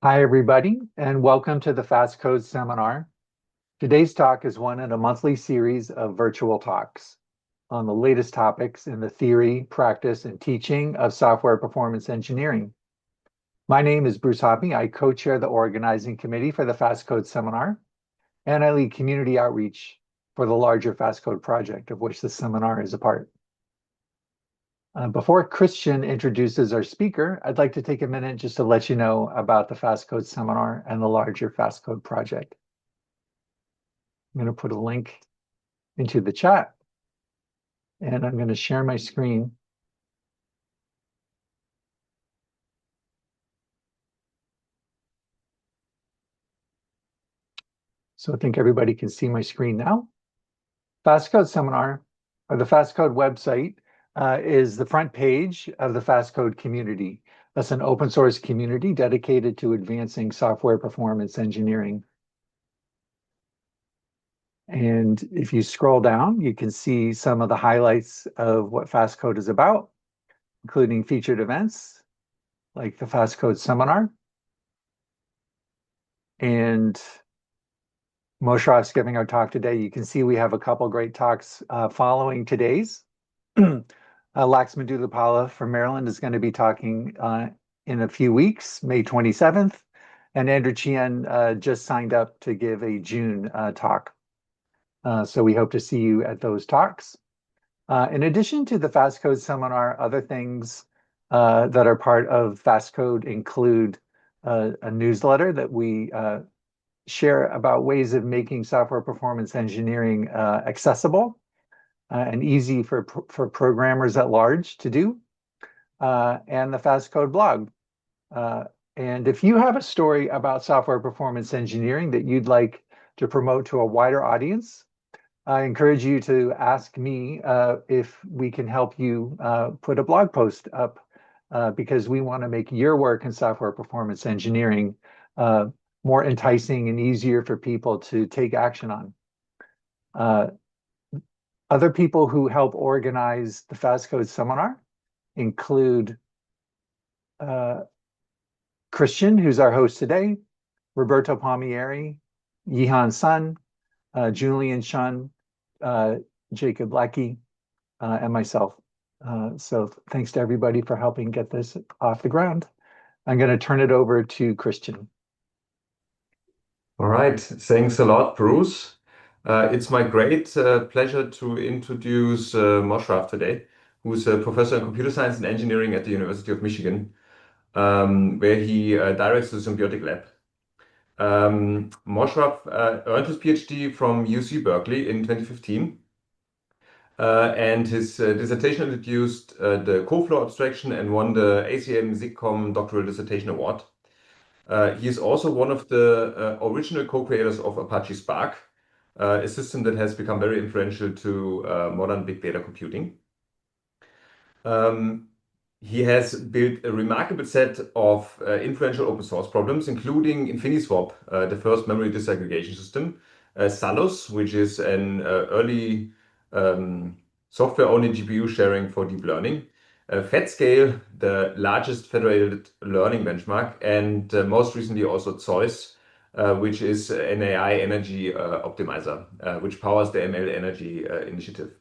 Hi, everybody, and welcome to the Fast Code seminar. Today's talk is one in a monthly series of virtual talks on the latest topics in the theory, practice, and teaching of software performance engineering. My name is Bruce Hoppy. I co-chair the organizing committee for the Fast Code seminar, and I lead community outreach for the larger Fast Code project, of which the seminar is a part. Before Christian introduces our speaker, I'd like to take a minute just to let you know about the Fast Code seminar and the larger Fast Code project. I'm going to put a link into the chat, and I'm going to share my screen. So I think everybody can see my screen now. Fast Code seminar, or the Fast Code website, is the front page of the Fast Code community. That's an open source community dedicated to advancing software performance engineering. And if you scroll down, you can see some of the highlights of what Fast Code is about, including featured events like the Fast Code seminar. And Mosharaf's giving our talk today. You can see we have a couple great talks following today's. Laxman Dulapala from Maryland is going to be talking in a few weeks, May 27th. And Andrew Chien just signed up to give a June talk. So we hope to see you at those talks. In addition to the Fast Code seminar, other things that are part of Fast Code include a newsletter that we share about ways of making software performance engineering accessible and easy for programmers at large to do, and the Fast Code blog. And if you have a story about software performance engineering that you'd like to promote to a wider audience, I encourage you to ask me if we can help you put a blog post up, because we want to make your work in software performance engineering more enticing and easier for people to take action on. Other people who help organize the Fast Code seminar include Christian, who's our host today, Roberto Palmieri, Yihan Sun, Julian Shun, Jacob Lackey, and myself. So thanks to everybody for helping get this off the ground. I'm going to turn it over to Christian. All right, thanks a lot, Bruce. It's my great pleasure to introduce Mosharaf today, who's a professor in computer science and engineering at the University of Michigan, where he directs the Symbiotic Lab. Mosharaf earned his PhD from UC Berkeley in 2015, and his dissertation introduced the CoFlow abstraction and won the ACM SIGCOMM Doctoral Dissertation Award. He is also one of the original co-creators of Apache Spark, a system that has become very influential to modern big data computing. He has built a remarkable set of influential open source problems, including InfiniSwap, the first memory disaggregation system, Salus, which is an early software-only GPU sharing for deep learning, FedScale, the largest federated learning benchmark, and most recently also Zeus, which is an AI energy optimizer, which powers the ML.ENERGY Initiative.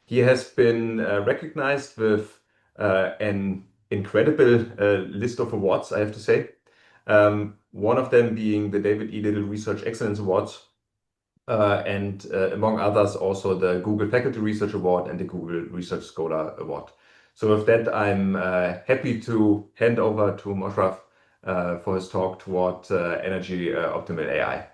He has been recognized with an incredible list of awards, I have to say. One of them being the David E. Little Research Excellence Awards, and among others, also the Google Faculty Research Award and the Google Research Scholar Award. So with that, I'm happy to hand over to Mosharaf for his talk toward energy optimal AI.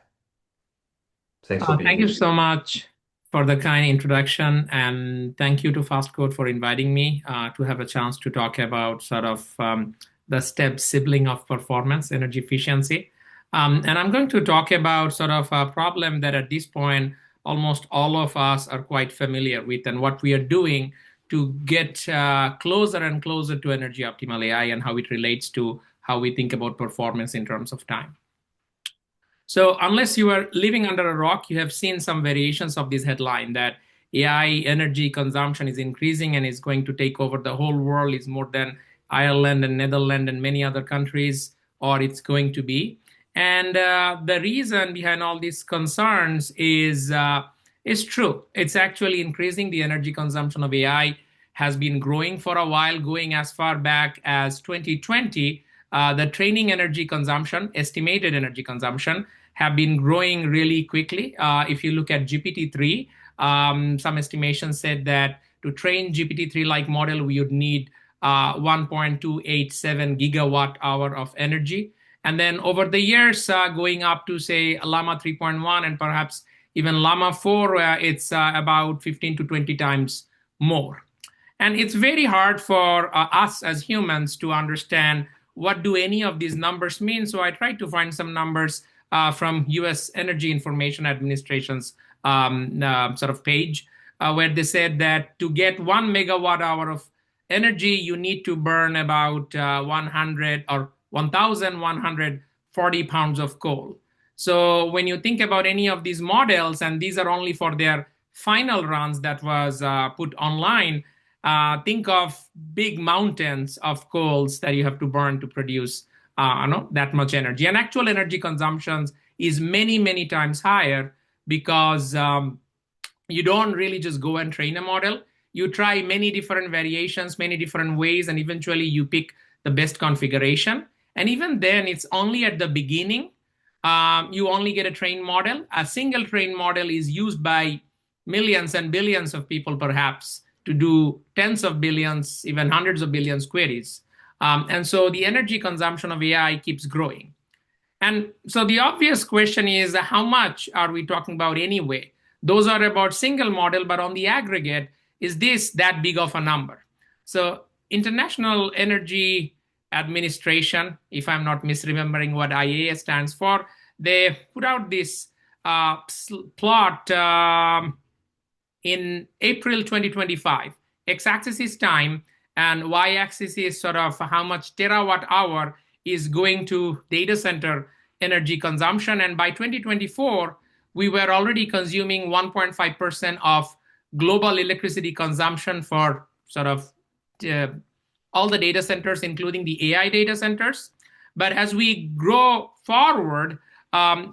Thanks for being Thank here. you so much for the kind introduction, and thank you to FastCode for inviting me to have a chance to talk about sort of the step sibling of performance, energy efficiency. And I'm going to talk about sort of a problem that at this point, almost all of us are quite familiar with, and what we are doing to get closer and closer to energy optimal AI and how it relates to how we think about performance in terms of time. So unless you are living under a rock, you have seen some variations of this headline that AI energy consumption is increasing and is going to take over the whole world. It's more than Ireland and Netherlands and many other countries or it's going to be. And the reason behind all these concerns is true. It's actually increasing. The energy consumption of AI has been growing for a while, going as far back as 2020. The training energy consumption, estimated energy consumption, have been growing really quickly. If you look at GPT-3, some estimations said that to train GPT-3-like model, we would need 1.287 gigawatt hour of energy. And then over the years, going up to, say, Llama 3.1 and perhaps even Llama 4, it's about 15 to 20 times more. And it's very hard for us as humans to understand what do any of these numbers mean. So I tried to find some numbers from US Energy Information Administration's sort of page, where they said that to get 1 megawatt hour of energy, you need to burn about 100 or 1,140 pounds of coal. So when you think about any of these models, and these are only for their final runs that was put online, think of big mountains of coals that you have to burn to produce that much energy. And actual energy consumption is many, many times higher because you don't really just go and train a model. You try many different variations, many different ways, and eventually you pick the best configuration. And even then, it's only at the beginning. You only get a trained model. A single trained model is used by millions and billions of people, perhaps, to do tens of billions, even hundreds of billions queries. And so the energy consumption of AI keeps growing. And so the obvious question is, how much are we talking about anyway? Those are about single model, but on the aggregate, is this that big of a number? So International Energy Administration, if I'm not misremembering what IAA stands for, they put out this plot in April 2025. X-axis is time, and y-axis is sort of how much terawatt hour is going to data center energy consumption. And by 2024, we were already consuming 1.5% of global electricity consumption for sort of all the data centers, including the AI data centers. But as we grow forward,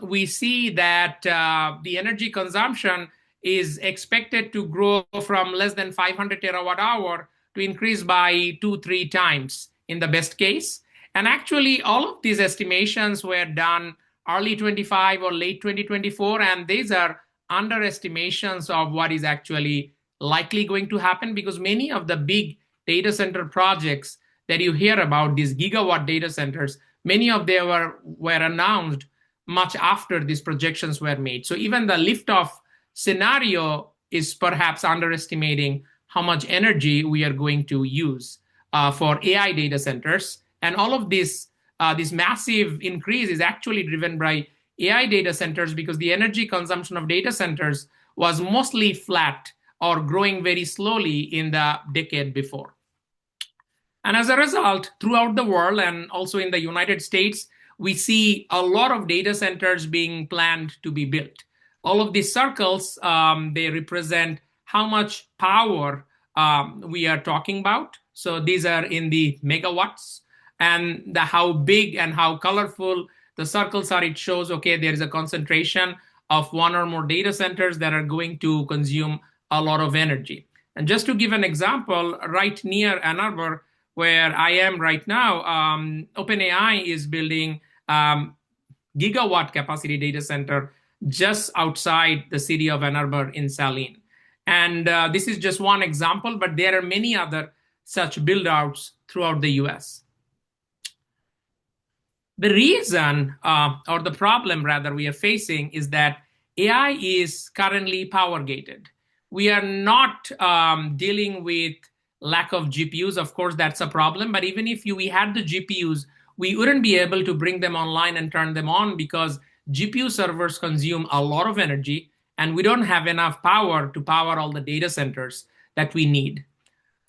we see that the energy consumption is expected to grow from less than 500 terawatt hour to increase by 2-3 times in the best case. And actually, all of these estimations were done early 25 or late 2024, and these are underestimations of what is actually likely going to happen, because many of the big data center projects that you hear about, these gigawatt data centers, many of them were announced much after these projections were made. So even the liftoff scenario is perhaps underestimating how much energy we are going to use for AI data centers. And all of this massive increase is actually driven by AI data centers, because the energy consumption of data centers was mostly flat or growing very slowly in the decade before. And as a result, throughout the world and also in the United States, we see a lot of data centers being planned to be built. All of these circles, they represent how much power we are talking about. So these are in the megawatts. And how big and how colorful the circles are, it shows, okay, there is a concentration of one or more data centers that are going to consume a lot of energy. And just to give an example, right near Ann Arbor, where I am right now, OpenAI is building gigawatt capacity data center just outside the city of Ann Arbor in Saline. And this is just one example, but there are many other such build-outs throughout the US. The reason, or the problem rather, we are facing is that AI is currently power-gated. We are not dealing with lack of GPUs. Of course, that's a problem. But even if we had the GPUs, we wouldn't be able to bring them online and turn them on, because GPU servers consume a lot of energy, and we don't have enough power to power all the data centers that we need.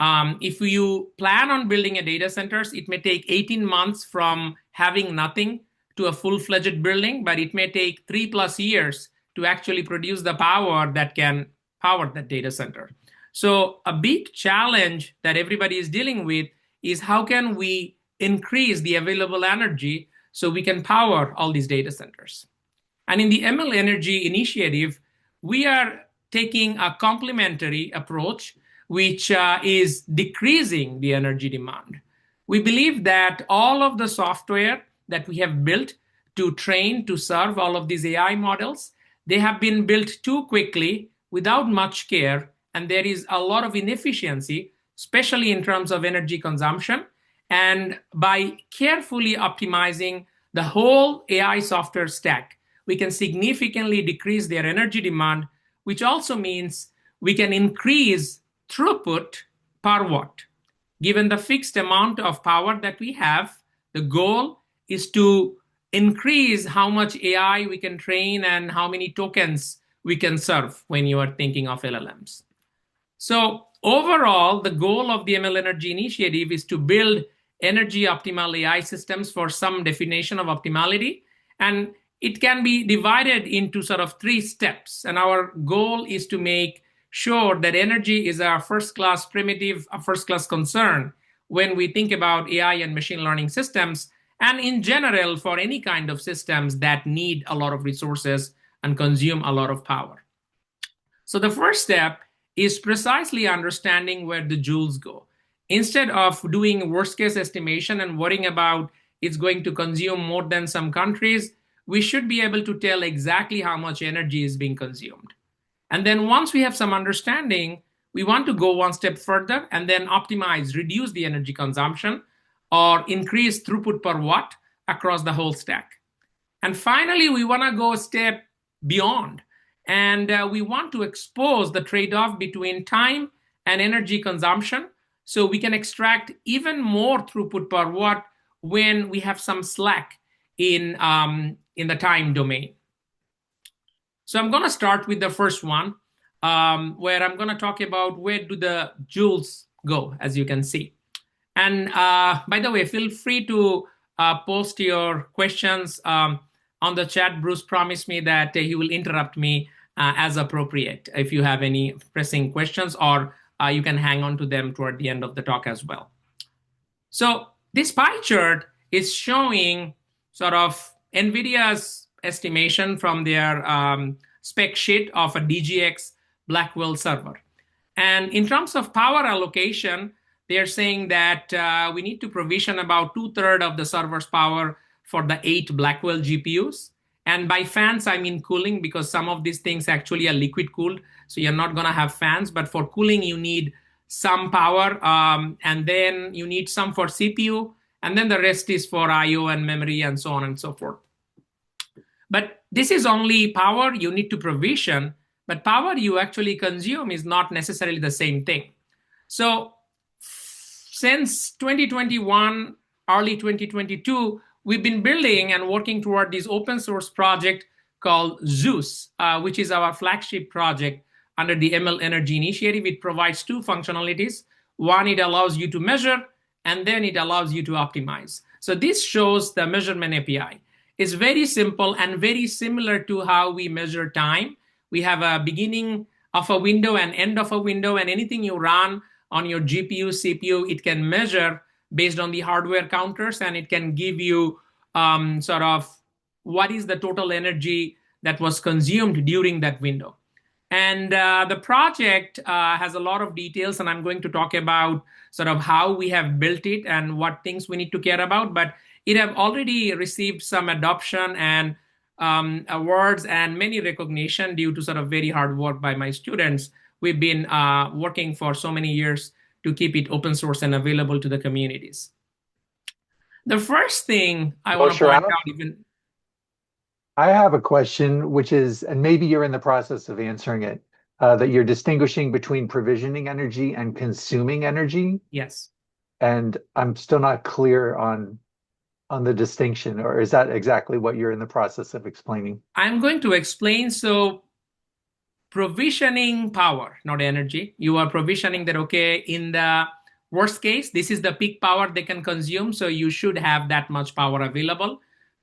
If you plan on building a data centers, it may take 18 months from having nothing to a full-fledged building, but it may take 3+ years to actually produce the power that can power that data center. So a big challenge that everybody is dealing with is how can we increase the available energy so we can power all these data centers. And in the ML.ENERGY Initiative, we are taking a complementary approach, which is decreasing the energy demand. We believe that all of the software that we have built to train, to serve all of these AI models, they have been built too quickly without much care, and there is a lot of inefficiency, especially in terms of energy consumption. And by carefully optimizing the whole AI software stack, we can significantly decrease their energy demand, which also means we can increase throughput per watt. Given the fixed amount of power that we have, the goal is to increase how much AI we can train and how many tokens we can serve when you are thinking of LLMs. So overall, the goal of the ML.ENERGY Initiative is to build energy optimal AI systems for some definition of optimality. And it can be divided into sort of 3 steps. And our goal is to make sure that energy is our first-class primitive, a first-class concern when we think about AI and machine learning systems, and in general for any kind of systems that need a lot of resources and consume a lot of power. So the first step is precisely understanding where the joules go. Instead of doing worst-case estimation and worrying about it's going to consume more than some countries, we should be able to tell exactly how much energy is being consumed. And then once we have some understanding, we want to go one step further and then optimize, reduce the energy consumption, or increase throughput per watt across the whole stack. And finally, we want to go a step beyond. And we want to expose the trade-off between time and energy consumption so we can extract even more throughput per watt when we have some slack in the time domain. So I'm going to start with the first one, where I'm going to talk about where do the joules go, as you can see. And by the way, feel free to post your questions on the chat. Bruce promised me that he will interrupt me as appropriate if you have any pressing questions, or you can hang on to them toward the end of the talk as well. So this pie chart is showing sort of NVIDIA's estimation from their spec sheet of a DGX Blackwell server. And in terms of power allocation, they're saying that we need to provision about 2/3 of the server's power for the 8 Blackwell GPUs. And by fans, I mean cooling, because some of these things actually are liquid cooled. So you're not going to have fans, but for cooling, you need some power. And then you need some for CPU. And then the rest is for IO and memory and so on and so forth. But this is only power you need to provision, but power you actually consume is not necessarily the same thing. So since 2021, early 2022, we've been building and working toward this open source project called Zeus, which is our flagship project under the ML.ENERGY Initiative. It provides 2 functionalities. One, it allows you to measure, and then it allows you to optimize. So this shows the measurement API. It's very simple and very similar to how we measure time. We have a beginning of a window and end of a window, and anything you run on your GPU, CPU, it can measure based on the hardware counters, and it can give you sort of what is the total energy that was consumed during that window. And the project has a lot of details, and I'm going to talk about sort of how we have built it and what things we need to care about. But it have already received some adoption and awards and many recognition due to sort of very hard work by my students. We've been working for so many years to keep it open source and available to the communities. The first thing I want to point out, I have a question, which is, and maybe you're in the process of answering it, that you're distinguishing between provisioning energy and consuming energy. Yes. And I'm still not clear on the distinction, or is that exactly what you're in the process of explaining? I'm going to explain. So provisioning power, not energy. You are provisioning that, okay, in the worst case, this is the peak power they can consume. So you should have that much power available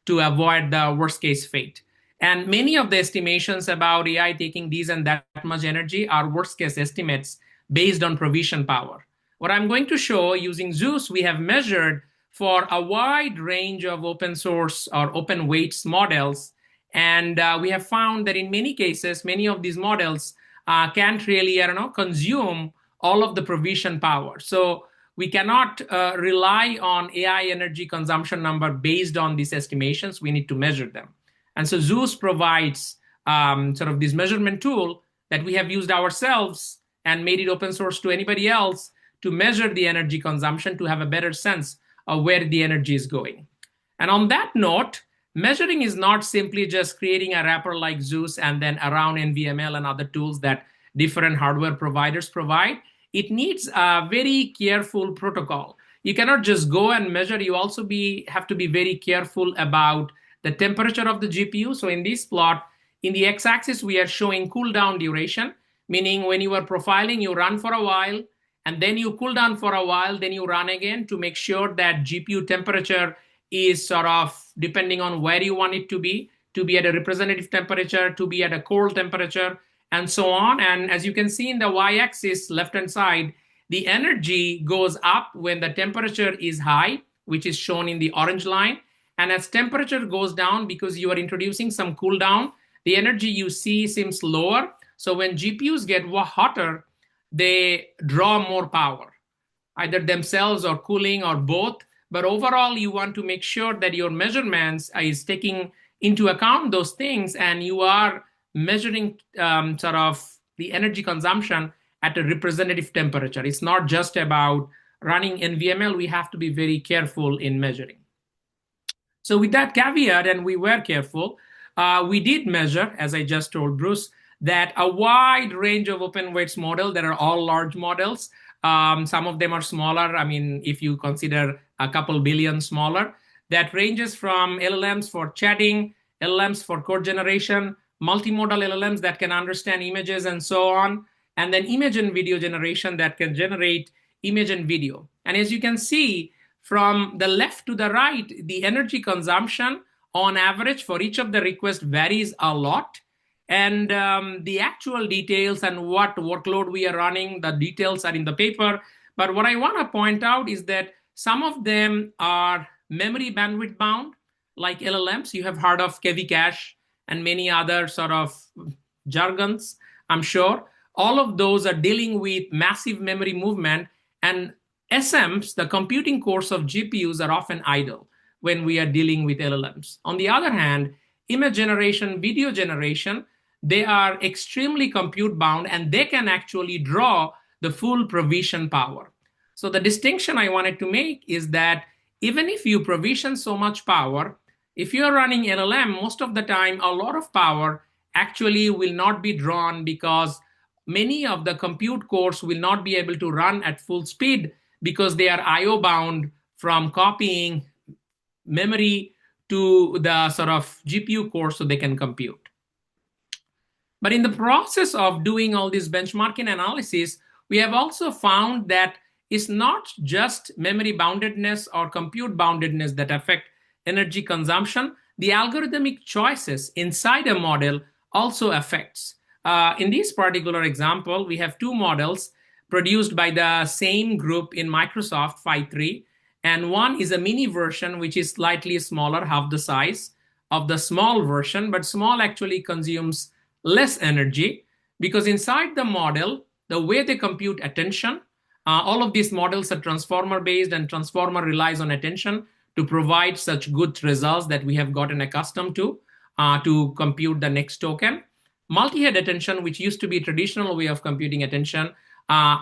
to avoid the worst case fate. And many of the estimations about AI taking these and that much energy are worst case estimates based on provision power. What I'm going to show using Zeus, we have measured for a wide range of open source or open weights models. And we have found that in many cases, many of these models can't really, consume all of the provision power. So we cannot rely on AI energy consumption number based on these estimations. We need to measure them. And so Zeus provides sort of this measurement tool that we have used ourselves and made it open source to anybody else to measure the energy consumption to have a better sense of where the energy is going. And on that note, measuring is not simply just creating a wrapper like Zeus and then around NVML and other tools that different hardware providers provide. It needs a very careful protocol. You cannot just go and measure. You also have to be very careful about the temperature of the GPU. So in this plot, in the x-axis, we are showing cooldown duration, meaning when you are profiling, you run for a while, and then you cool down for a while, then you run again to make sure that GPU temperature is sort of, depending on where you want it to be at a representative temperature, to be at a cold temperature, and so on. And as you can see in the y-axis, left-hand side, the energy goes up when the temperature is high, which is shown in the orange line. And as temperature goes down, because you are introducing some cool down, the energy you see seems lower. So when GPUs get hotter, they draw more power, either themselves or cooling or both. But overall, you want to make sure that your measurements is taking into account those things, and you are measuring sort of the energy consumption at a representative temperature. It's not just about running NVML. We have to be very careful in measuring. So with that caveat, and we were careful, we did measure, as I just told Bruce, that a wide range of open weights models that are all large models. Some of them are smaller. I mean, if you consider a couple billion smaller, that ranges from LLMs for chatting, LLMs for code generation, multimodal LLMs that can understand images and so on, and then image and video generation that can generate image and video. And as you can see, from the left to the right, the energy consumption on average for each of the requests varies a lot. And the actual details and what workload we are running, the details are in the paper. But what I want to point out is that some of them are memory bandwidth bound, like LLMs. You have heard of KV cache and many other sort of jargons, I'm sure. All of those are dealing with massive memory movement, and SMs, the computing cores of GPUs, are often idle when we are dealing with LLMs. On the other hand, image generation, video generation, they are extremely compute bound, and they can actually draw the full provision power. So the distinction I wanted to make is that even if you provision so much power, if you're running LLM, most of the time, a lot of power actually will not be drawn because many of the compute cores will not be able to run at full speed because they are IO bound from copying memory to the sort of GPU core so they can compute. But in the process of doing all this benchmarking analysis, we have also found that it's not just memory boundedness or compute boundedness that affect energy consumption. The algorithmic choices inside a model also affects. In this particular example, we have two models produced by the same group in Microsoft, Phi 3. And one is a mini version, which is slightly smaller, half the size of the small version. But small actually consumes less energy because inside the model, the way they compute attention, all of these models are transformer based, and transformer relies on attention to provide such good results that we have gotten accustomed to compute the next token. Multi-head attention, which used to be a traditional way of computing attention,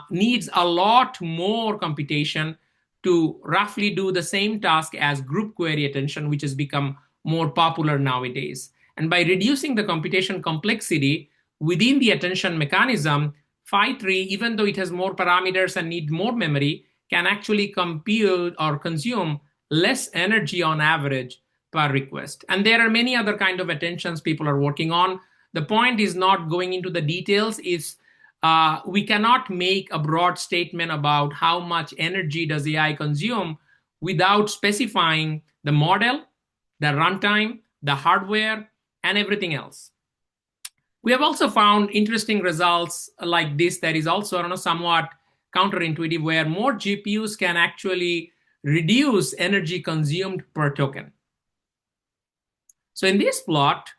needs a lot more computation to roughly do the same task as group query attention, which has become more popular nowadays. And by reducing the computation complexity within the attention mechanism, Phi 3, even though it has more parameters and need more memory, can actually compute or consume less energy on average per request. And there are many other kind of attentions people are working on. The point is not going into the details. We cannot make a broad statement about how much energy does AI consume without specifying the model, the runtime, the hardware, and everything else. We have also found interesting results like this that is also somewhat counterintuitive, where more GPUs can actually reduce energy consumed per token. So in this plot,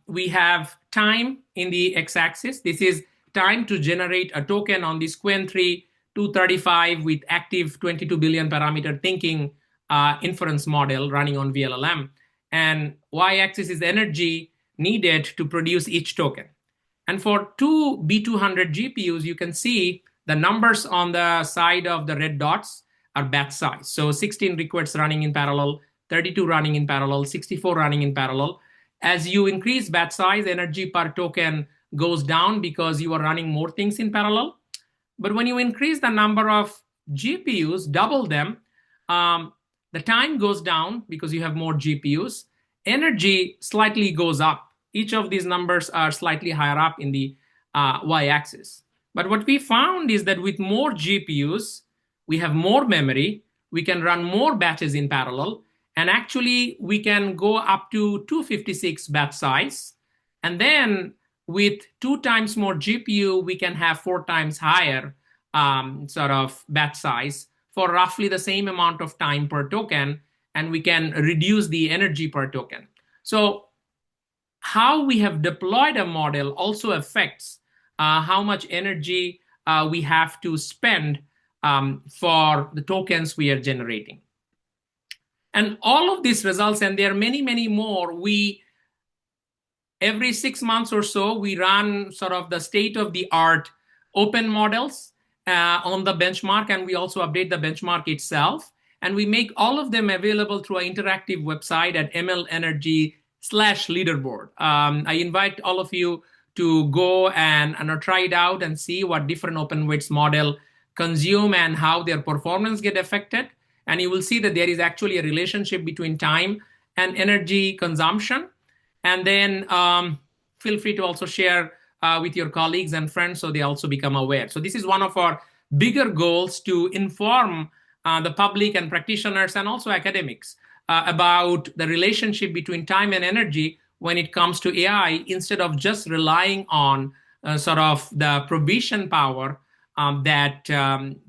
we have time in the x-axis. This is time to generate a token on this Qwen 3 235 with active 22 billion parameter thinking inference model running on VLLM. And y-axis is energy needed to produce each token. And for two B200 GPUs, you can see the numbers on the side of the red dots are batch size. So 16 requests running in parallel, 32 running in parallel, 64 running in parallel. As you increase batch size, energy per token goes down because you are running more things in parallel. But when you increase the number of GPUs, double them, the time goes down because you have more GPUs. Energy slightly goes up. Each of these numbers are slightly higher up in the y-axis. But what we found is that with more GPUs, we have more memory, we can run more batches in parallel, and actually we can go up to 256 batch size. And then with 2 times more GPU, we can have 4 times higher sort of batch size for roughly the same amount of time per token, and we can reduce the energy per token. So how we have deployed a model also affects how much energy we have to spend for the tokens we are generating. And all of these results, and there are many, many more, every 6 months or so, we run sort of the state-of-the-art open models on the benchmark, and we also update the benchmark itself. And we make all of them available through an interactive website at ML.ENERGY/Leaderboard. I invite all of you to go and try it out and see what different open weights model consume and how their performance get affected. And you will see that there is actually a relationship between time and energy consumption. And then feel free to also share with your colleagues and friends so they also become aware. So this is one of our bigger goals, to inform the public and practitioners and also academics about the relationship between time and energy when it comes to AI, instead of just relying on sort of the provision power that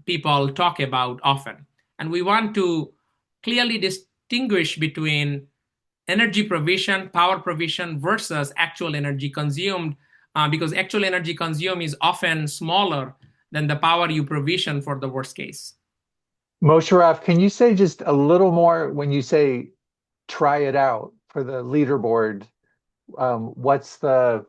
people talk about often. And we want to clearly distinguish between energy provision, power provision versus actual energy consumed, because actual energy consumed is often smaller than the power you provision for the worst case. Mosharaf, can you say just a little more when you say try it out for the leaderboard? What's the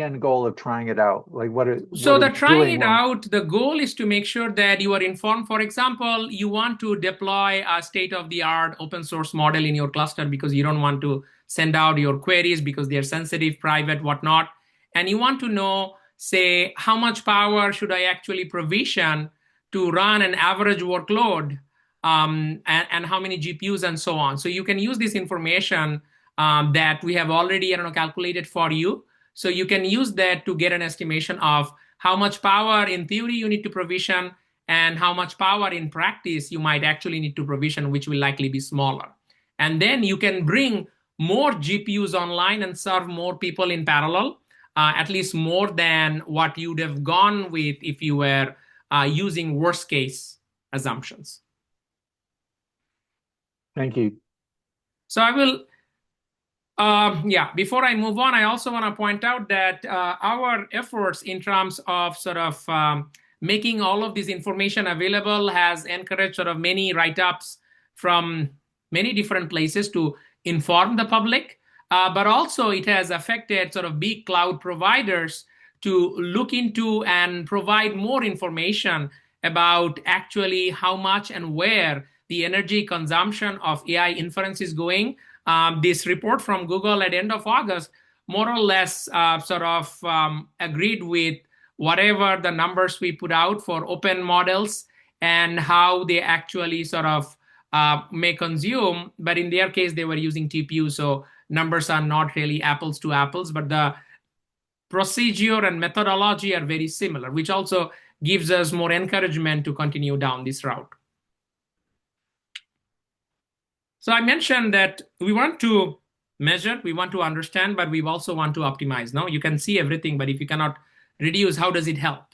end goal of trying it out? Like so the trying it out, the goal is to make sure that you are informed. For example, you want to deploy a state-of-the-art open source model in your cluster because you don't want to send out your queries because they're sensitive, private, whatnot. And you want to know, say, how much power should I actually provision to run an average workload, and how many GPUs and so on. So you can use this information that we have already calculated for you. So you can use that to get an estimation of how much power in theory you need to provision and how much power in practice you might actually need to provision, which will likely be smaller. And then you can bring more GPUs online and serve more people in parallel, at least more than what you'd have gone with if you were using worst case assumptions. Thank you. So I will, before I move on, I also want to point out that our efforts in terms of sort of making all of this information available has encouraged sort of many write-ups from many different places to inform the public, but also it has affected sort of big cloud providers to look into and provide more information about actually how much and where the energy consumption of AI inference is going. This report from Google at the end of August more or less agreed with whatever the numbers we put out for open models and how they actually sort of may consume. But in their case, they were using TPU, so numbers are not really apples to apples, but the procedure and methodology are very similar, which also gives us more encouragement to continue down this route. So I mentioned that we want to measure, we want to understand, but we also want to optimize. Now you can see everything, but if you cannot reduce, how does it help?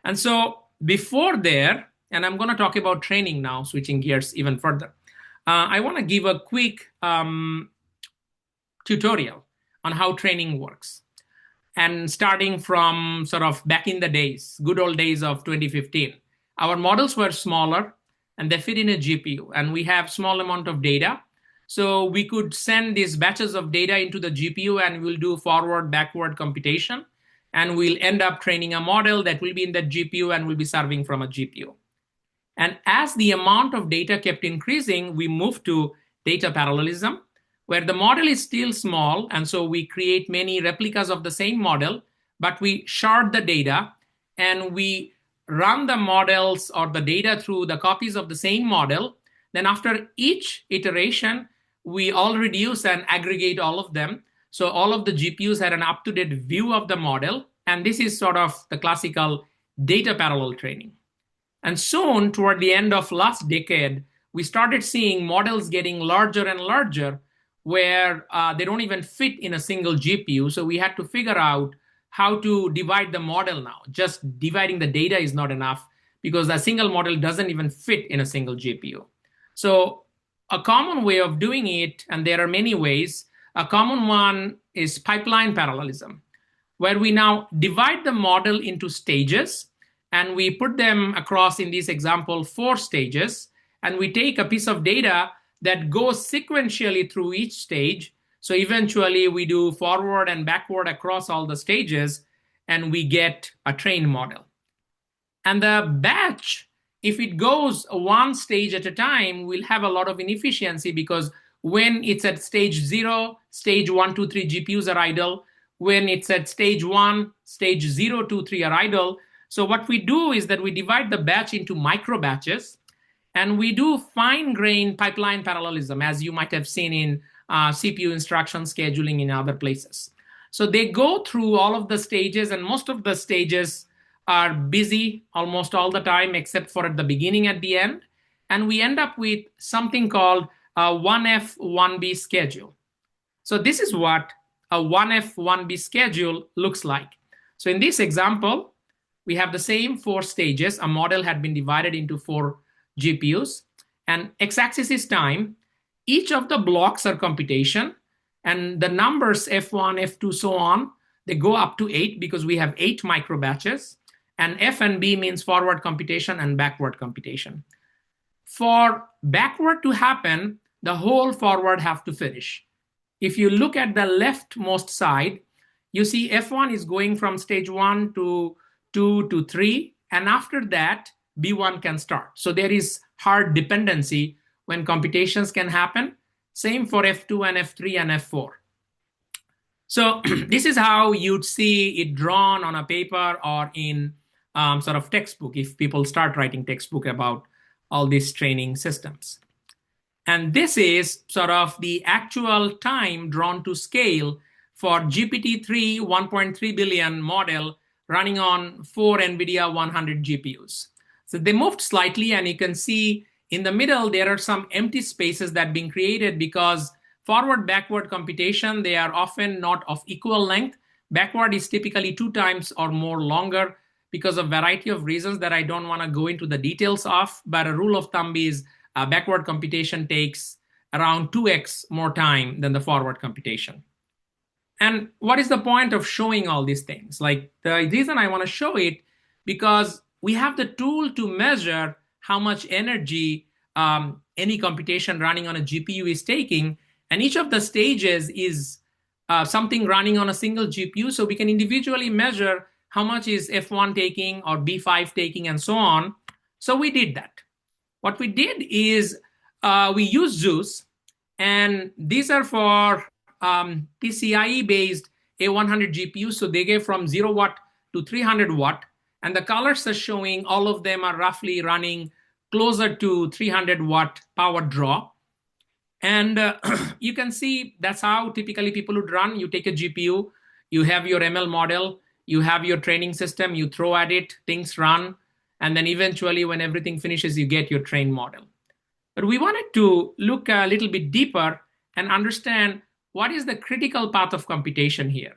And so before there, And I'm going to talk about training now, switching gears even further. I want to give a quick tutorial on how training works. And starting from sort of back in the days, good old days of 2015, our models were smaller and they fit in a GPU, and we have small amount of data. So we could send these batches of data into the GPU and we'll do forward, backward computation. And we'll end up training a model that will be in the GPU and will be serving from a GPU. And as the amount of data kept increasing, we moved to data parallelism, where the model is still small. And so we create many replicas of the same model, but we shard the data and we run the models or the data through the copies of the same model. Then after each iteration, we all reduce and aggregate all of them. So all of the GPUs had an up-to-date view of the model. And this is sort of the classical data parallel training. And soon, toward the end of last decade, we started seeing models getting larger and larger, where they don't even fit in a single GPU. So we had to figure out how to divide the model now. Just dividing the data is not enough because a single model doesn't even fit in a single GPU. So a common way of doing it, and there are many ways, a common one is pipeline parallelism, where we now divide the model into stages, and we put them across, in this example, 4 stages, and we take a piece of data that goes sequentially through each stage. So eventually we do forward and backward across all the stages, and we get a trained model. And the batch, if it goes one stage at a time, will have a lot of inefficiency, because when it's at stage 0, stage 1, 2, 3 GPUs are idle. When it's at stage 1, stage 0, 2, 3 are idle. So what we do is that we divide the batch into micro batches, and we do fine-grained pipeline parallelism, as you might have seen in CPU instruction scheduling in other places. So they go through all of the stages, and most of the stages are busy almost all the time, except for at the beginning, at the end. And we end up with something called a 1F, 1B schedule. So this is what a 1F, 1B schedule looks like. So in this example, we have the same 4 stages. A model had been divided into 4 GPUs, and x-axis is time. Each of the blocks are computation, and the numbers F1, F2, so on, they go up to 8 because we have 8 micro batches, and F and B means forward computation and backward computation. For backward to happen, the whole forward have to finish. If you look at the leftmost side, you see F1 is going from stage 1 to 2 to 3, and after that, B1 can start. So there is hard dependency when computations can happen. Same for F2 and F3 and F4. So this is how you'd see it drawn on a paper or in sort of textbook, if people start writing textbook about all these training systems. And this is sort of the actual time drawn to scale for GPT-3 1.3 billion model running on 4 NVIDIA 100 GPUs. So they moved slightly, and you can see in the middle, there are some empty spaces that are being created because forward, backward computation, they are often not of equal length. Backward is typically 2 times or more longer because of a variety of reasons that I don't want to go into the details of. But a rule of thumb is backward computation takes around 2x more time than the forward computation. And what is the point of showing all these things? Like, the reason I want to show it, because we have the tool to measure how much energy any computation running on a GPU is taking. And each of the stages is something running on a single GPU. So we can individually measure how much is F1 taking or B5 taking and so on. So we did that. What we did is we used Zeus. And these are for PCIe-based A100 GPUs. So they go from 0 watt to 300 watt. And the colors are showing all of them are roughly running closer to 300 watt power draw. And you can see that's how typically people would run. You take a GPU, you have your ML model, you have your training system, you throw at it, things run, and then eventually when everything finishes, you get your trained model. But we wanted to look a little bit deeper and understand what is the critical path of computation here.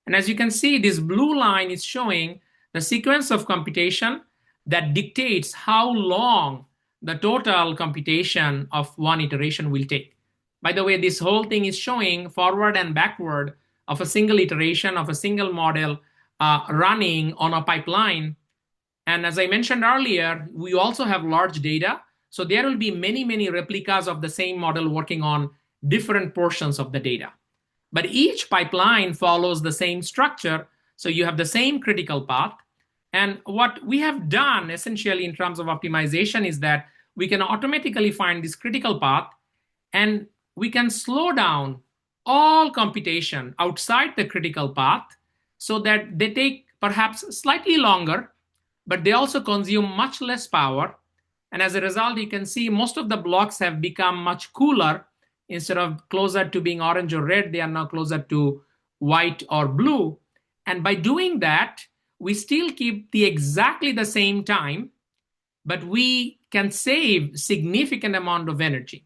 And as you can see, this blue line is showing the sequence of computation that dictates how long the total computation of one iteration will take. By the way, this whole thing is showing forward and backward of a single iteration of a single model running on a pipeline. And as I mentioned earlier, we also have large data. So there will be many, many replicas of the same model working on different portions of the data. But each pipeline follows the same structure. So you have the same critical path. And what we have done essentially in terms of optimization is that we can automatically find this critical path, and we can slow down all computation outside the critical path so that they take perhaps slightly longer, but they also consume much less power. And as a result, you can see most of the blocks have become much cooler. Instead of closer to being orange or red, they are now closer to white or blue. And by doing that, we still keep exactly the same time, but we can save significant amount of energy.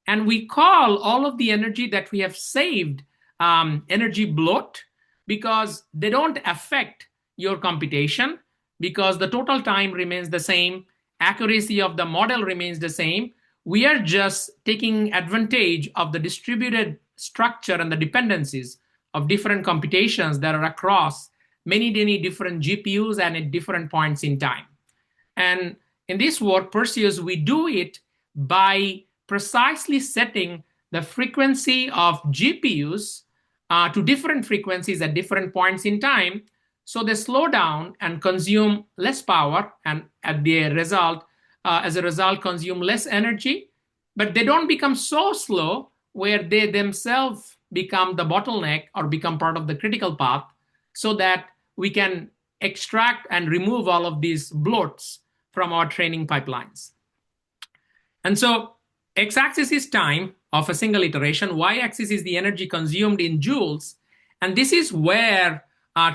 And we call all of the energy that we have saved energy bloat, because they don't affect your computation, because the total time remains the same, accuracy of the model remains the same. We are just taking advantage of the distributed structure and the dependencies of different computations that are across many, many different GPUs and at different points in time. And in this work, Perseus, we do it by precisely setting the frequency of GPUs to different frequencies at different points in time, so they slow down and consume less power, and as a result, consume less energy. But they don't become so slow where they themselves become the bottleneck or become part of the critical path, so that we can extract and remove all of these bloats from our training pipelines. And so x-axis is time of a single iteration, y-axis is the energy consumed in joules. And this is where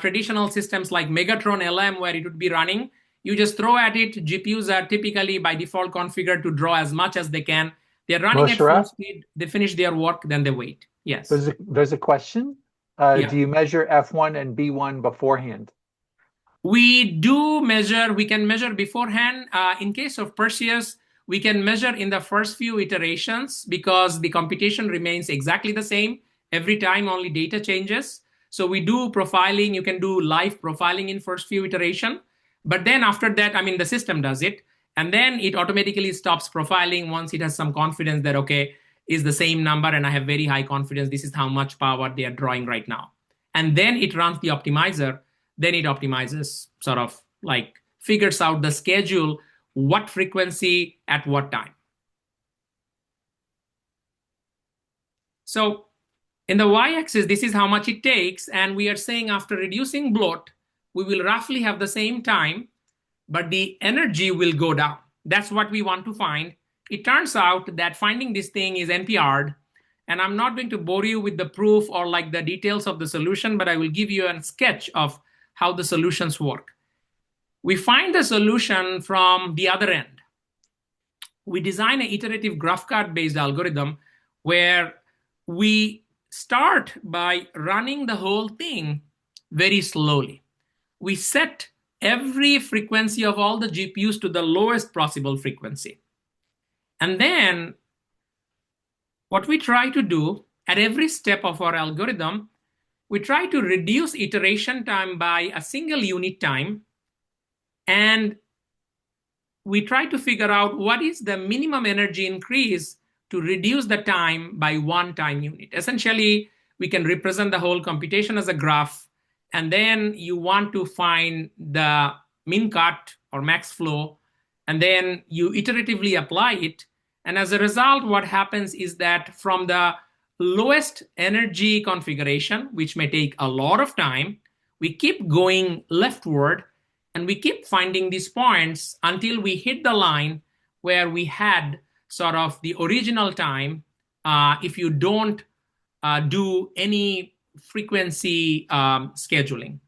traditional systems like Megatron LM, where it would be running, you just throw at it. GPUs are typically by default configured to draw as much as they can. They're running at full speed. They finish their work, then they wait. Yes. There's a question. Yeah. Do you measure F1 and B1 beforehand? We do measure. We can measure beforehand. In case of Perseus, we can measure in the first few iterations because the computation remains exactly the same every time, only data changes. So we do profiling. You can do live profiling in first few iteration. But then after that, I mean, the system does it. And then it automatically stops profiling once it has some confidence that, okay, is the same number and I have very high confidence. This is how much power they are drawing right now. And then it runs the optimizer. Then it optimizes, sort of like figures out the schedule, what frequency at what time. So in the y-axis, this is how much it takes. And we are saying after reducing bloat, we will roughly have the same time, but the energy will go down. That's what we want to find. It turns out that finding this thing is NPR'd. And I'm not going to bore you with the proof or like the details of the solution, but I will give you a sketch of how the solutions work. We find the solution from the other end. We design an iterative graph card-based algorithm where we start by running the whole thing very slowly. We set every frequency of all the GPUs to the lowest possible frequency. And then what we try to do at every step of our algorithm, we try to reduce iteration time by a single unit time. And we try to figure out what is the minimum energy increase to reduce the time by one time unit. Essentially, we can represent the whole computation as a graph. And then you want to find the min cut or max flow. And then you iteratively apply it. And as a result, what happens is that from the lowest energy configuration, which may take a lot of time, we keep going leftward and we keep finding these points until we hit the line where we had sort of the original time if you don't do any frequency scheduling.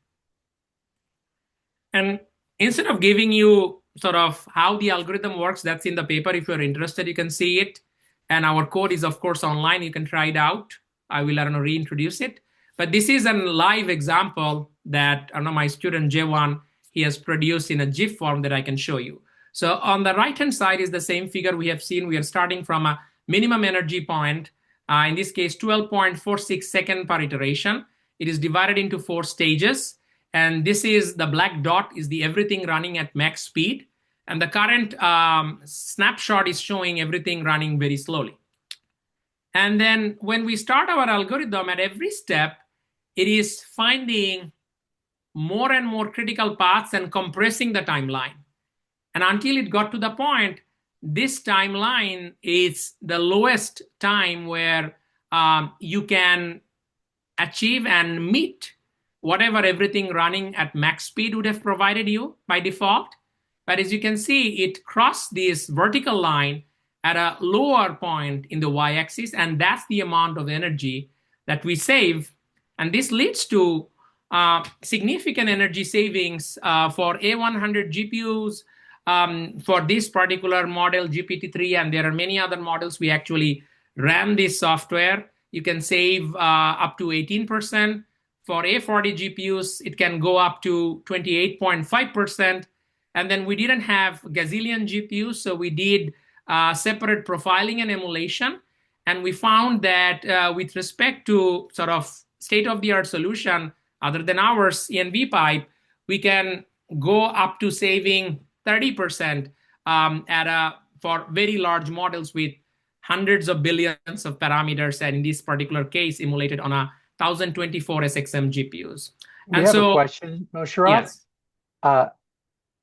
And instead of giving you sort of how the algorithm works, that's in the paper. If you're interested, you can see it. And our code is, of course, online. You can try it out. I will, reintroduce it. But this is a live example that my student Jewan he has produced in a GIF form that I can show you. So on the right-hand side is the same figure we have seen. We are starting from a minimum energy point, in this case, 12.46 seconds per iteration. It is divided into 4 stages. And this is the black dot is the everything running at max speed. And the current snapshot is showing everything running very slowly. And then when we start our algorithm, at every step, it is finding more and more critical paths and compressing the timeline. And until it got to the point, this timeline is the lowest time where you can achieve and meet whatever everything running at max speed would have provided you by default. But as you can see, it crossed this vertical line at a lower point in the y-axis, and that's the amount of energy that we save. And this leads to significant energy savings for A100 GPUs, for this particular model, GPT-3, and there are many other models. We actually ran this software. You can save up to 18%. For A40 GPUs, it can go up to 28.5%. And then we didn't have gazillion GPUs, so we did separate profiling and emulation. And we found that with respect to sort of state-of-the-art solution, other than ours, ENV pipe, we can go up to saving 30% for very large models with hundreds of billions of parameters, and in this particular case, emulated on a 1024 SXM GPUs. We have a question, Mosharaf. Yes.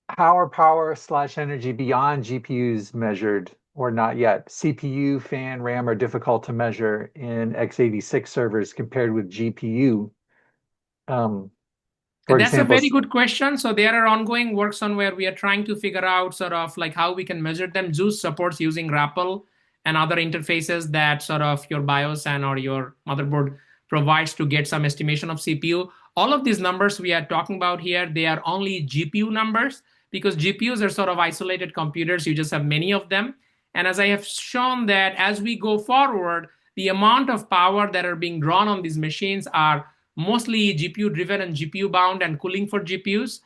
How are power/energy beyond GPUs measured or not yet? CPU, fan, RAM are difficult to measure in x86 servers compared with GPU. That's a very good question. So there are ongoing works on where we are trying to figure out sort of like how we can measure them. Zeus supports using RAPL and other interfaces that sort of your BIOS and or your motherboard provides to get some estimation of CPU. All of these numbers we are talking about here, they are only GPU numbers because GPUs are sort of isolated computers. You just have many of them. And as I have shown that as we go forward, the amount of power that are being drawn on these machines are mostly GPU driven and GPU bound and cooling for GPUs.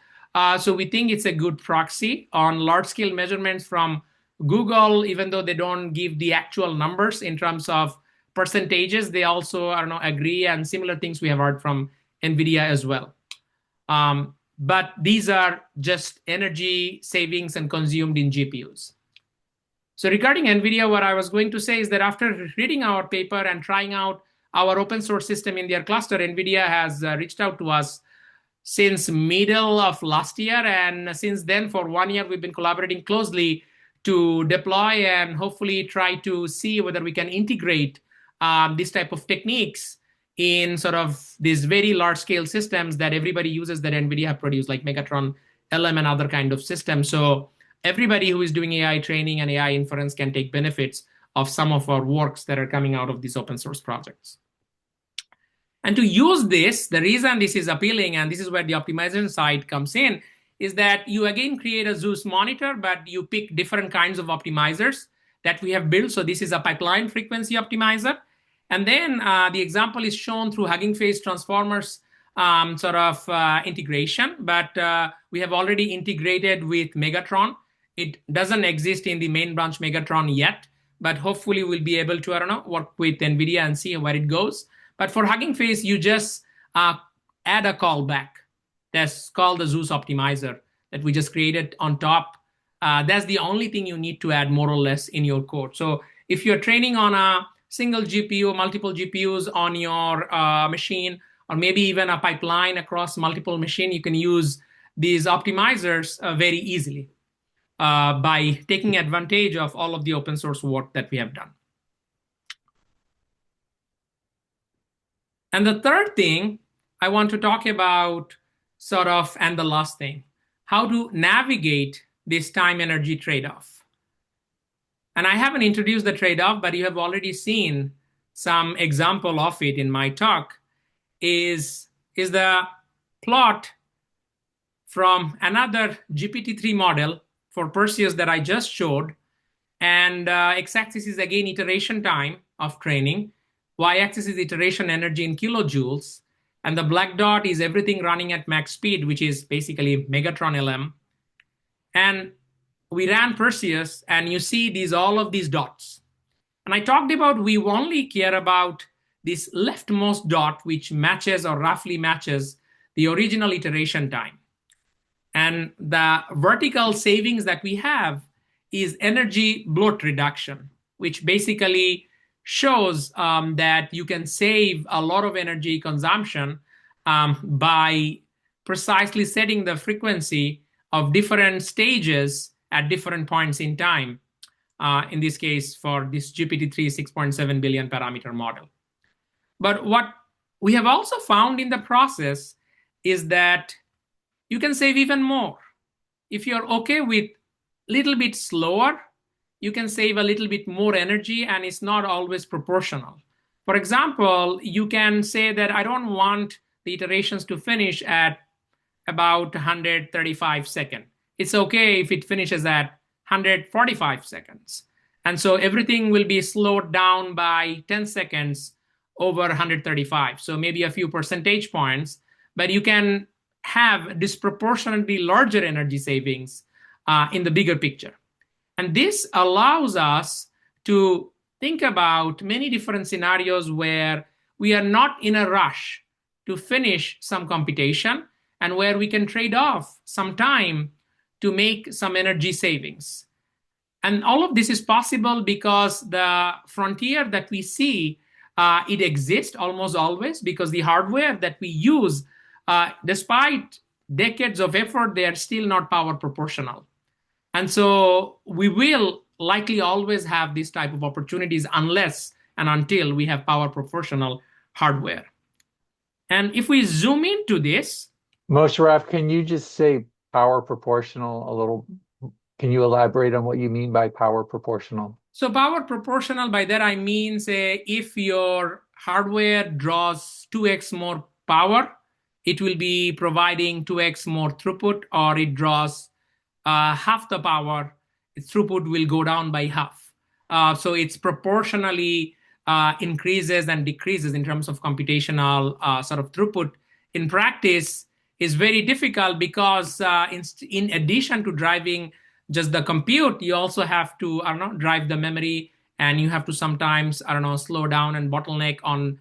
So we think it's a good proxy on large scale measurements from Google, even though they don't give the actual numbers in terms of percentages. They also, I don't know, agree, and similar things we have heard from NVIDIA as well. But these are just energy savings and consumed in GPUs. So regarding NVIDIA, what I was going to say is that after reading our paper and trying out our open source system in their cluster, NVIDIA has reached out to us since middle of last year. And since then, for 1 year, we've been collaborating closely to deploy and hopefully try to see whether we can integrate this type of techniques in sort of these very large scale systems that everybody uses that NVIDIA have produced, like Megatron, LM, and other kind of systems. So everybody who is doing AI training and AI inference can take benefits of some of our works that are coming out of these open source projects. And to use this, the reason this is appealing, and this is where the optimization side comes in, is that you again create a Zeus monitor, but you pick different kinds of optimizers that we have built. So this is a pipeline frequency optimizer. And then the example is shown through Hugging Face transformers integration, but we have already integrated with Megatron. It doesn't exist in the main branch Megatron yet, but hopefully we'll be able to, work with NVIDIA and see where it goes. But for Hugging Face, you just add a callback that's called the Zeus optimizer that we just created on top. That's the only thing you need to add more or less in your code. So if you're training on a single GPU, multiple GPUs on your machine, or maybe even a pipeline across multiple machines, you can use these optimizers very easily by taking advantage of all of the open source work that we have done. And the third thing I want to talk about and the last thing, how to navigate this time-energy trade-off. And I haven't introduced the trade-off, but you have already seen some example of it in my talk, is the plot from another GPT-3 model for Perseus that I just showed. And x-axis is again iteration time of training. Y-axis is iteration energy in kilojoules. And the black dot is everything running at max speed, which is basically Megatron LM. And we ran Perseus, and you see all of these dots. And I talked about we only care about this leftmost dot, which matches or roughly matches the original iteration time. And the vertical savings that we have is energy bloat reduction, which basically shows that you can save a lot of energy consumption by precisely setting the frequency of different stages at different points in time. In this case, for this GPT-3 6.7 billion parameter model. But what we have also found in the process is that you can save even more. If you're okay with a little bit slower, you can save a little bit more energy, and it's not always proportional. For example, you can say that I don't want the iterations to finish at about 135 seconds. It's okay if it finishes at 145 seconds. And so everything will be slowed down by 10 seconds over 135. So maybe a few percentage points, but you can have disproportionately larger energy savings in the bigger picture. And this allows us to think about many different scenarios where we are not in a rush to finish some computation and where we can trade off some time to make some energy savings. And all of this is possible because the frontier that we see, it exists almost always because the hardware that we use, despite decades of effort, they are still not power proportional. And so we will likely always have this type of opportunities unless and until we have power proportional hardware. And if we zoom into this. Mosharaf, can you just say power proportional a little? Can you elaborate on what you mean by power proportional? So power proportional, by that I mean, say, if your hardware draws 2x more power, it will be providing 2x more throughput, or it draws half the power, its throughput will go down by half. So it's proportionally increases and decreases in terms of computational sort of throughput. In practice, is very difficult because in addition to driving just the compute, you also have to, drive the memory, and you have to sometimes, slow down and bottleneck on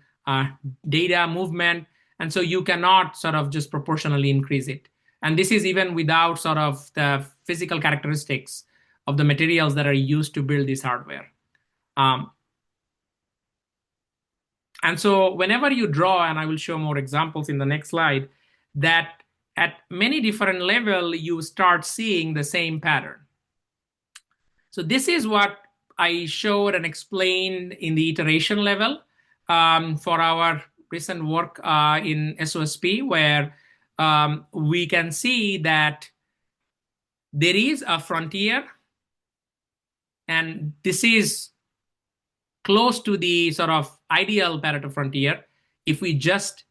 data movement. And so you cannot sort of just proportionally increase it. And this is even without sort of the physical characteristics of the materials that are used to build this hardware. And so whenever you draw, and I will show more examples in the next slide, that at many different levels, you start seeing the same pattern. So this is what I showed and explained in the iteration level for our recent work in SOSP, where we can see that there is a frontier, and this is close to the sort of ideal Pareto frontier. If we just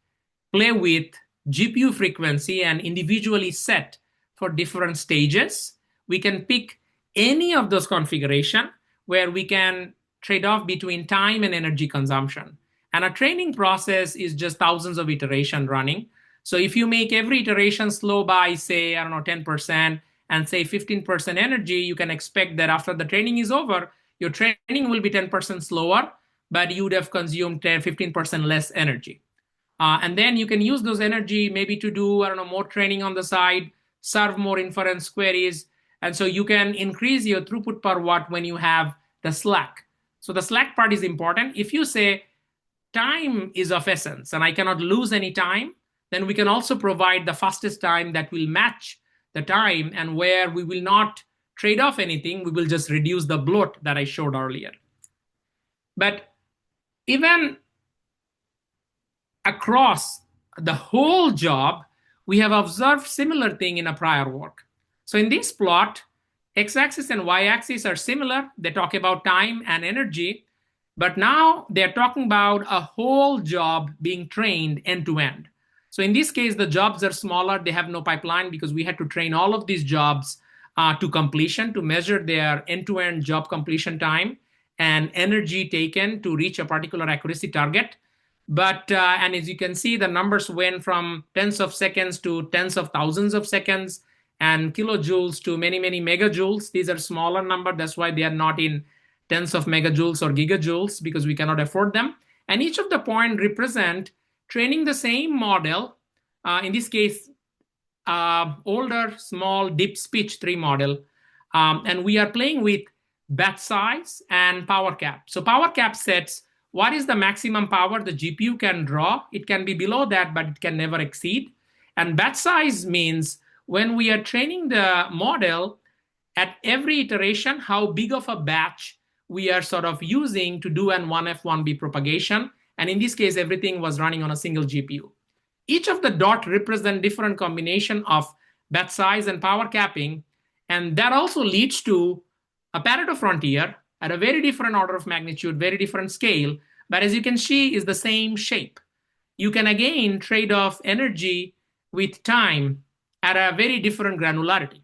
play with GPU frequency and individually set for different stages, we can pick any of those configurations where we can trade off between time and energy consumption. And a training process is just thousands of iterations running. So if you make every iteration slow by, say, 10% and say 15% energy, you can expect that after the training is over, your training will be 10% slower, but you would have consumed 15% less energy. And then you can use those energy maybe to do, more training on the side, serve more inference queries. And so you can increase your throughput per watt when you have the slack. So the slack part is important. If you say time is of essence and I cannot lose any time, then we can also provide the fastest time that will match the time, and where we will not trade off anything, we will just reduce the bloat that I showed earlier. But even across the whole job, we have observed similar thing in a prior work. So in this plot, x-axis and y-axis are similar. They talk about time and energy, but now they're talking about a whole job being trained end to end. So in this case, the jobs are smaller. They have no pipeline because we had to train all of these jobs to completion to measure their end-to-end job completion time and energy taken to reach a particular accuracy target. But and as you can see, the numbers went from tens of seconds to tens of thousands of seconds, and kilojoules to many, many megajoules. These are smaller numbers. That's why they are not in tens of megajoules or gigajoules, because we cannot afford them. And each of the point represent training the same model, in this case, older, small, deep speech 3 model. And we are playing with batch size and power cap. So power cap sets what is the maximum power the GPU can draw. It can be below that, but it can never exceed. And batch size means when we are training the model, at every iteration, how big of a batch we are sort of using to do an 1F, 1B propagation. And in this case, everything was running on a single GPU. Each of the dot represent different combination of batch size and power capping. And that also leads to a Pareto frontier at a very different order of magnitude, very different scale. But as you can see, is the same shape. You can again trade off energy with time at a very different granularity.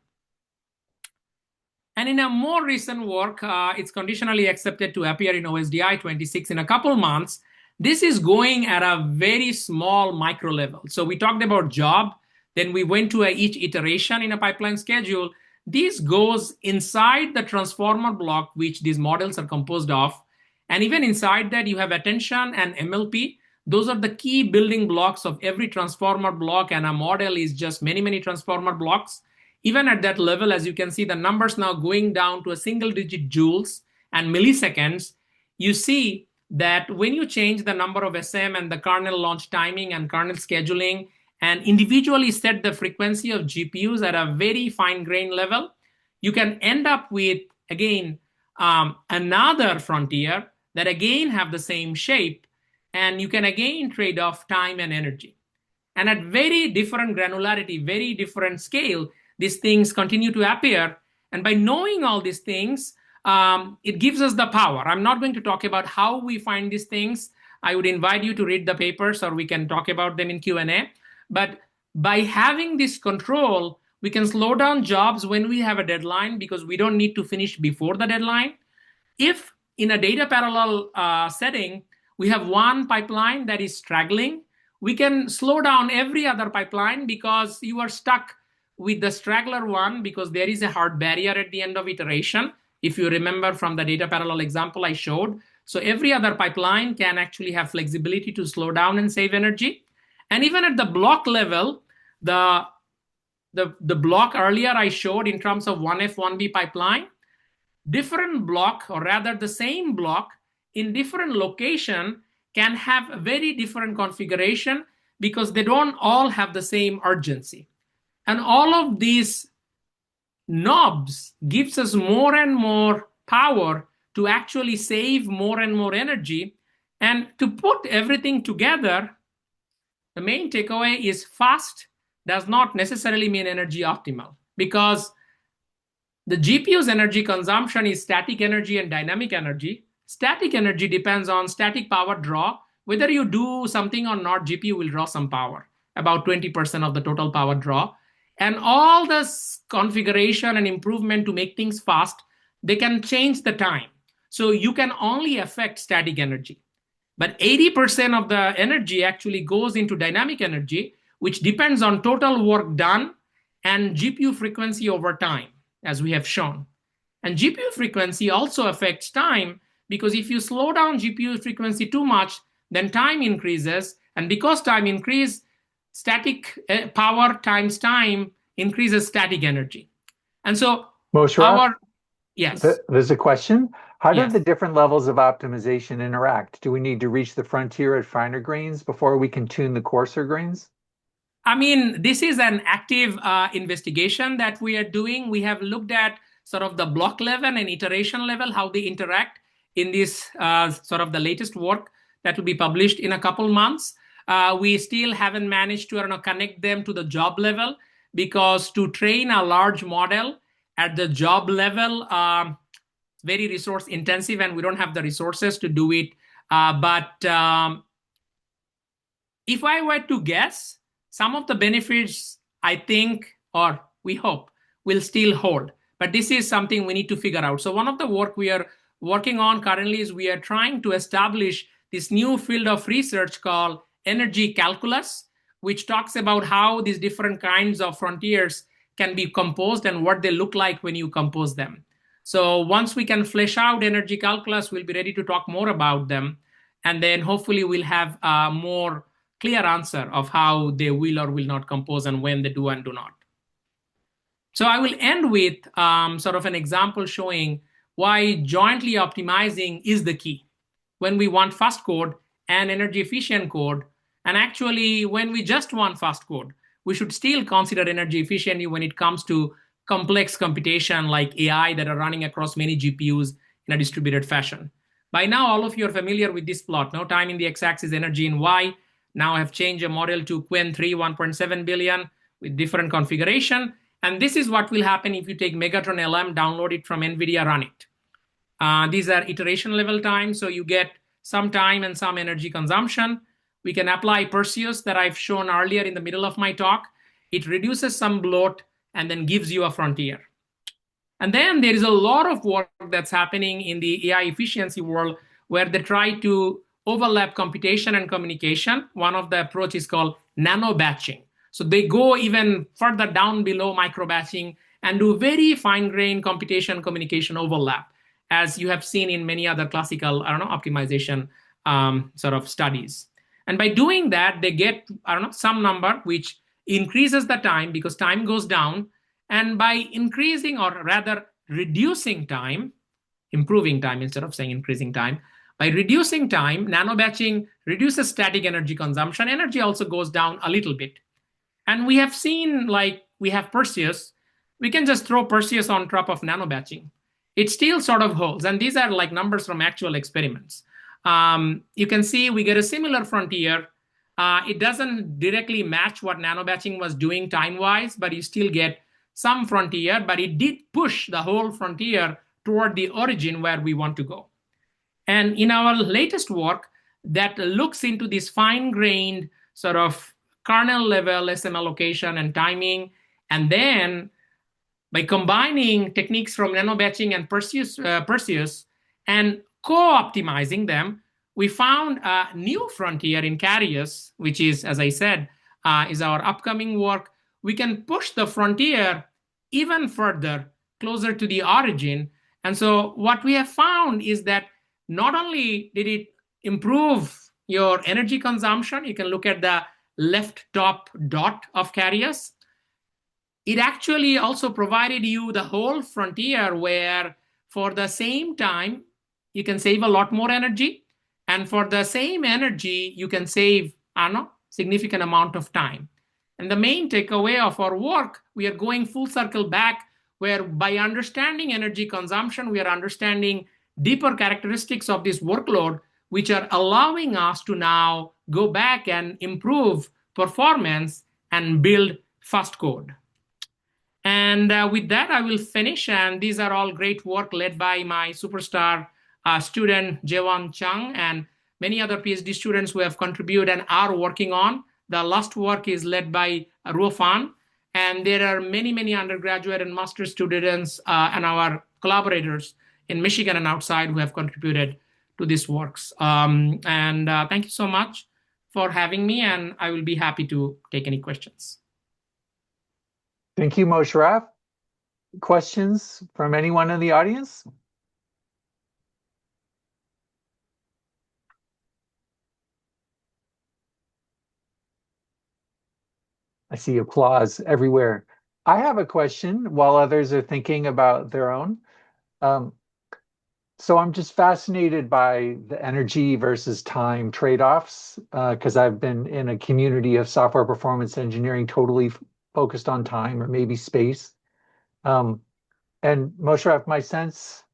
And in a more recent work, it's conditionally accepted to appear in OSDI 26 in a couple months. This is going at a very small micro level. So we talked about job, then we went to each iteration in a pipeline schedule. This goes inside the transformer block, which these models are composed of. And even inside that, you have attention and MLP. Those are the key building blocks of every transformer block, and a model is just many, many transformer blocks. Even at that level, as you can see, the numbers now going down to a single-digit joules and milliseconds. You see that when you change the number of SM and the kernel launch timing and kernel scheduling, and individually set the frequency of GPUs at a very fine-grained level, you can end up with, again, another frontier that again have the same shape, and you can again trade off time and energy. And at very different granularity, very different scale, these things continue to appear. And by knowing all these things, it gives us the power. I'm not going to talk about how we find these things. I would invite you to read the papers, or we can talk about them in Q&A. But by having this control, we can slow down jobs when we have a deadline, because we don't need to finish before the deadline. If in a data parallel setting, we have one pipeline that is straggling, we can slow down every other pipeline because you are stuck with the straggler one, because there is a hard barrier at the end of iteration, if you remember from the data parallel example I showed. So every other pipeline can actually have flexibility to slow down and save energy. And even at the block level, the block earlier I showed in terms of 1F, 1B pipeline, different block, or rather the same block in different location, can have a very different configuration because they don't all have the same urgency. And all of these knobs gives us more and more power to actually save more and more energy. And to put everything together, the main takeaway is fast does not necessarily mean energy optimal, because the GPU's energy consumption is static energy and dynamic energy. Static energy depends on static power draw. Whether you do something or not, GPU will draw some power, about 20% of the total power draw. And all this configuration and improvement to make things fast, they can change the time. So you can only affect static energy. But 80% of the energy actually goes into dynamic energy, which depends on total work done and GPU frequency over time, as we have shown. And GPU frequency also affects time, because if you slow down GPU frequency too much, then time increases. And because time increases, static power times time increases static energy. And so Mosharaf, yes. There's a question. How do Yes. the different levels of optimization interact? Do we need to reach the frontier at finer grains before we can tune the coarser grains? I mean, this is an active investigation that we are doing. We have looked at sort of the block level and iteration level, how they interact in this sort of the latest work that will be published in a couple months. We still haven't managed to connect them to the job level, because to train a large model at the job level, very resource intensive, and we don't have the resources to do it. But if I were to guess, some of the benefits, I think, or we hope, will still hold. But this is something we need to figure out. So one of the work we are working on currently is we are trying to establish this new field of research called energy calculus, which talks about how these different kinds of frontiers can be composed and what they look like when you compose them. So once we can flesh out energy calculus, we'll be ready to talk more about them. And then hopefully we'll have a more clear answer of how they will or will not compose and when they do and do not. So I will end with sort of an example showing why jointly optimizing is the key when we want fast code and energy efficient code. And actually, when we just want fast code, we should still consider energy efficiency when it comes to complex computation like AI that are running across many GPUs in a distributed fashion. By now, all of you are familiar with this plot. No time in the x-axis, energy in y. Now I have changed a model to Qwen 3, 1.7 billion with different configuration. And this is what will happen if you take Megatron LM, download it from NVIDIA, run it. These are iteration level time, so you get some time and some energy consumption. We can apply Perseus that I've shown earlier in the middle of my talk. It reduces some bloat and then gives you a frontier. And then there is a lot of work that's happening in the AI efficiency world where they try to overlap computation and communication. One of the approaches is called nano batching. So they go even further down below micro batching and do very fine-grained computation communication overlap, as you have seen in many other classical, optimization sort of studies. And by doing that, they get, some number which increases the time because time goes down. And by increasing or rather reducing time, improving time instead of saying increasing time, by reducing time, nano batching reduces static energy consumption. Energy also goes down a little bit. And we have seen, like, we have Perseus. We can just throw Perseus on top of nano batching. It still sort of holds. And these are like numbers from actual experiments. You can see we get a similar frontier. It doesn't directly match what nano batching was doing time-wise, but you still get some frontier. But it did push the whole frontier toward the origin where we want to go. And in our latest work that looks into this fine-grained sort of kernel level SM allocation and timing, and then by combining techniques from nano batching and Perseus and co-optimizing them, we found a new frontier in Carius, which is, as I said, is our upcoming work. We can push the frontier even further, closer to the origin. And so what we have found is that not only did it improve your energy consumption, you can look at the left top dot of Carius. It actually also provided you the whole frontier where for the same time, you can save a lot more energy. And for the same energy, you can save, significant amount of time. And the main takeaway of our work, we are going full circle back, where by understanding energy consumption, we are understanding deeper characteristics of this workload, which are allowing us to now go back and improve performance and build fast code. And with that, I will finish. And these are all great work led by my superstar student, Jaewon Chung, and many other PhD students who have contributed and are working on. The last work is led by Ruo Fan. And there are many, many undergraduate and master's students and our collaborators in Michigan and outside who have contributed to these works. And thank you so much for having me, and I will be happy to take any questions. Thank you, Mosharaf. Questions from anyone in the audience? I see applause everywhere. I have a question while others are thinking about their own. So I'm just fascinated by the energy versus time trade-offs because I've been in a community of software performance engineering totally focused on time or maybe space. And Mosharaf, my sense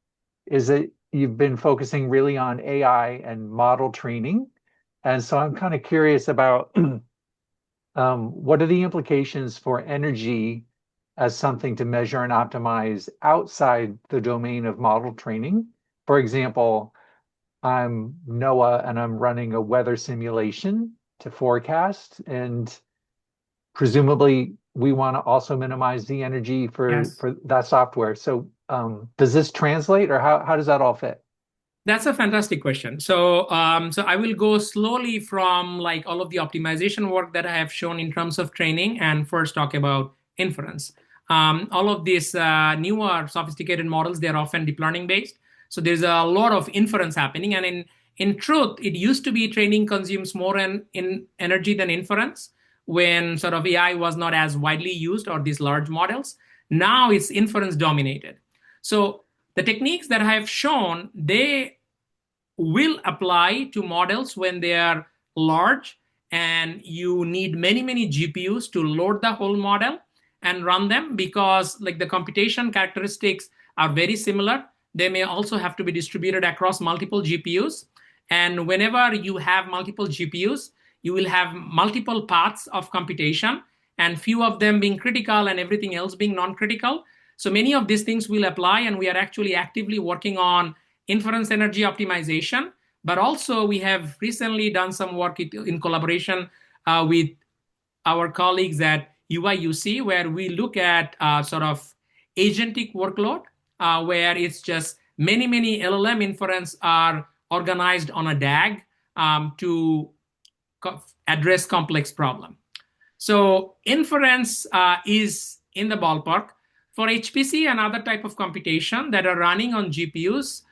is that you've been focusing really on AI and model training. And so I'm kind of curious about what are the implications for energy as something to measure and optimize outside the domain of model training? For example, I'm NOAA and I'm running a weather simulation to forecast, and presumably we want to also minimize the energy for that software. So does this translate, or how does that all fit? That's a fantastic question. So I will go slowly from like all of the optimization work that I have shown in terms of training, and first talk about inference. All of these newer sophisticated models, they're often deep learning based. So there's a lot of inference happening. And in truth, it used to be training consumes more in energy than inference when sort of AI was not as widely used, or these large models. Now it's inference dominated. So the techniques that I have shown, they will apply to models when they are large and you need many, many GPUs to load the whole model and run them, because like the computation characteristics are very similar. They may also have to be distributed across multiple GPUs. And whenever you have multiple GPUs, you will have multiple paths of computation, and few of them being critical and everything else being non-critical. So many of these things will apply, and we are actually actively working on inference energy optimization. But also we have recently done some work in collaboration with our colleagues at UIUC, where we look at sort of agentic workload, where it's just many, many LLM inference are organized on a DAG to address complex problem. So inference is in the ballpark. For HPC and other type of computation that are running on GPUs,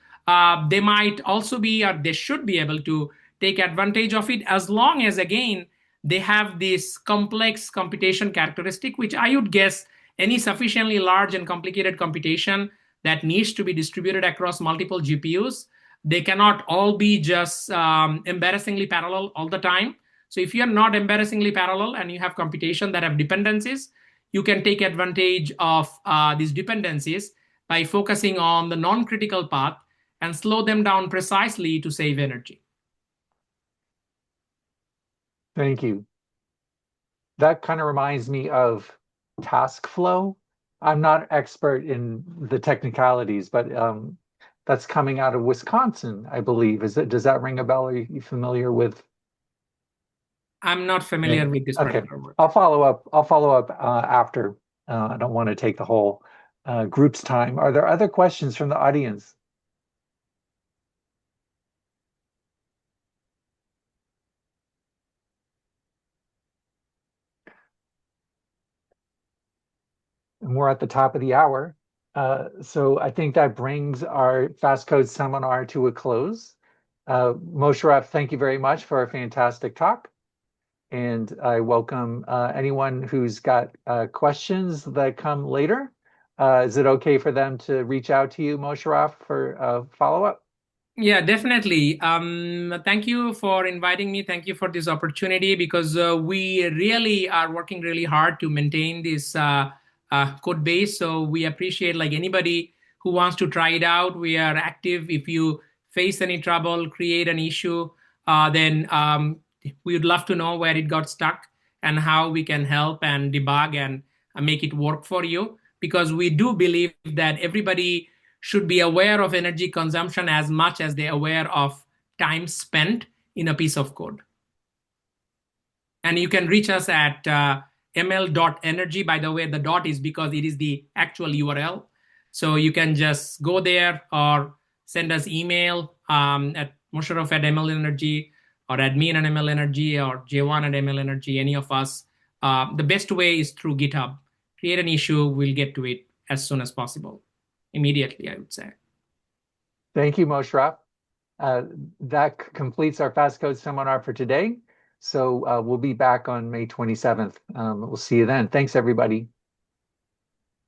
they might also be, or they should be able to take advantage of it, as long as, again, they have this complex computation characteristic, which I would guess any sufficiently large and complicated computation that needs to be distributed across multiple GPUs, they cannot all be just embarrassingly parallel all the time. So if you're not embarrassingly parallel and you have computation that have dependencies, you can take advantage of these dependencies by focusing on the non-critical path and slow them down precisely to save energy. Thank you. That kind of reminds me of task flow. I'm not expert in the technicalities, but that's coming out of Wisconsin, I believe. Does that ring a bell? Are you familiar with? I'm not familiar with this Okay, particular work. I'll follow up. I'll follow up after. I don't want to take the whole group's time. Are there other questions from the audience? And we're at the top of the hour. So I think that brings our Fast Code seminar to a close. Mosharaf, thank you very much for a fantastic talk. And I welcome anyone who's got questions that come later. Is it okay for them to reach out to you, Mosharaf, for follow-up? Yeah, definitely. Thank you for inviting me. Thank you for this opportunity, because we really are working really hard to maintain this code base. So we appreciate like anybody who wants to try it out. We are active. If you face any trouble, create an issue, then we would love to know where it got stuck and how we can help and debug and make it work for you. Because we do believe that everybody should be aware of energy consumption as much as they're aware of time spent in a piece of code. And you can reach us at ML.ENERGY. By the way, the dot is because it is the actual URL. So you can just go there or send us email at Mosharaf at ML.ENERGY, or admin at ML.ENERGY, or J1 at ML.ENERGY, any of us. The best way is through GitHub. Create an issue, we'll get to it as soon as possible. Immediately, I would say. Thank you, Mosharaf. That completes our Fast Code seminar for today. So we'll be back on May 27th. We'll see you then. Thanks, everybody.